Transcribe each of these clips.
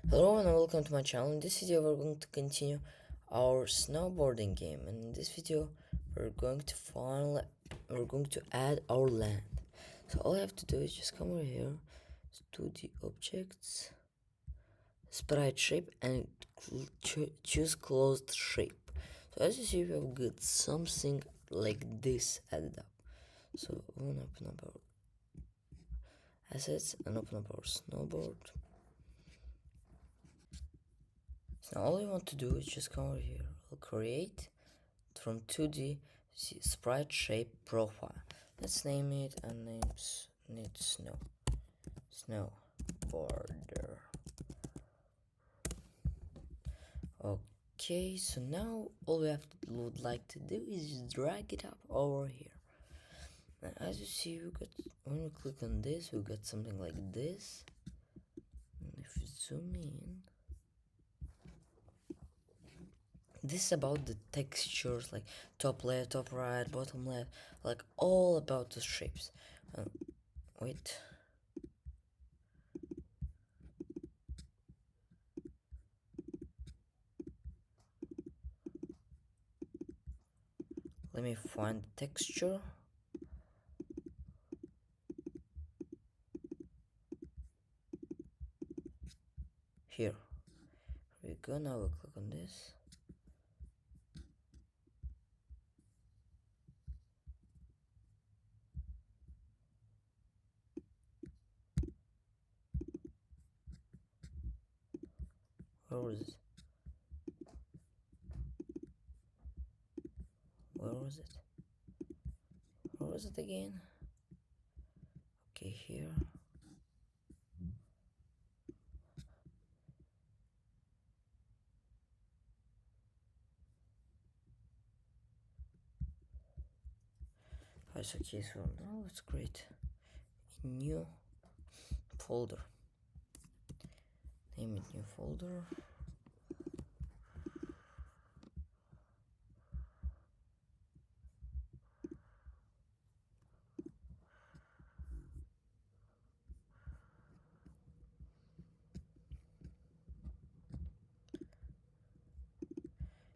Hello and welcome to my channel. In this video we're going to continue our snowboarding game, and in this video we're going to add our land. So all I have to do is just come over here to the objects, sprite shape, and choose closed shape. So as you see, we have got something like this added up. So we're gonna open up our assets and open up our snowboard. So all you want to do is just come over here, we'll create from 2D sprite shape profile. Let's name it and need snow border. Okay, so now all we would like to do is just drag it up over here. And as you see, when we click on this, we got something like this. And if you zoom in, this is about the textures, like top left, top right, bottom left, like all about the shapes. Wait. Let me find the texture. Here we go. Now we'll click on this. Where was it? Where was it? Where was it again? Okay, here. It's okay, so now let's create a new folder. Name it new folder.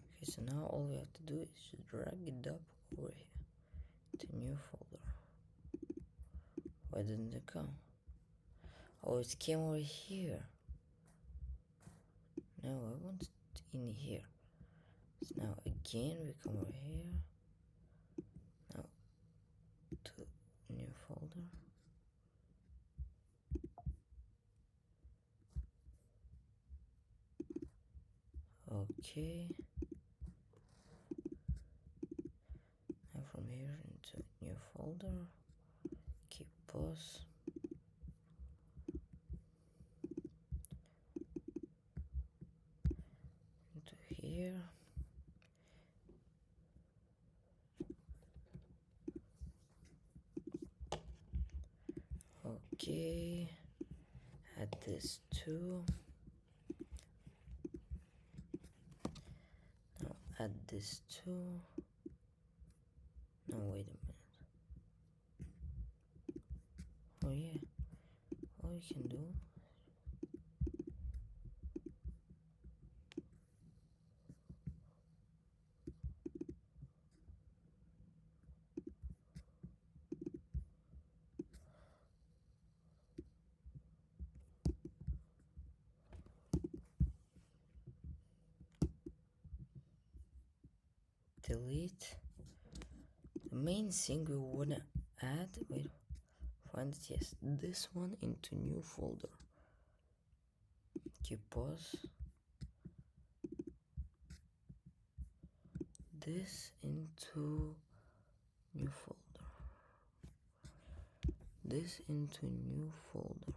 Okay, so now all we have to do is just drag it up over here to new folder. Why didn't it come? Oh, it came over here. No, I want it in here. So now again we come over here. Now to new folder. Okay. Now from here into new folder. Keep pause. Into here. Okay. Add this too. Now add this too. No, wait a minute. Oh yeah. All you can do. Delete. The main thing we wanna add. Wait. Find it. Yes. This one into new folder. Keep pause. This into new folder. This into new folder.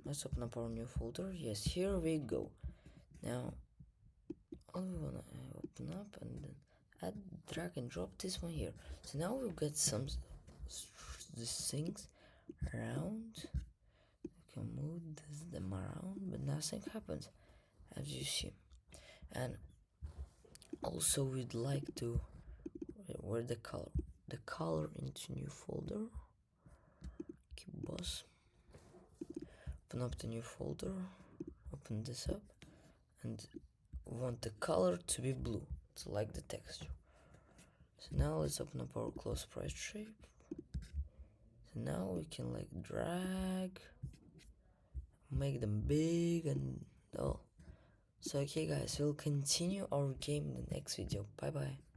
Let's open up our new folder. Yes, here we go. Now all we wanna open up and then add, drag and drop this one here. So now we've got some these things around. We can move them around, but nothing happens, as you see. And also we'd like to where the color into new folder. Keep boss. Open up the new folder, open this up, and we want the color to be blue, to like the texture. So now let's open up our close sprite shape. So now we can like drag, make them big and all. So okay guys, we'll continue our game in the next video. Bye bye.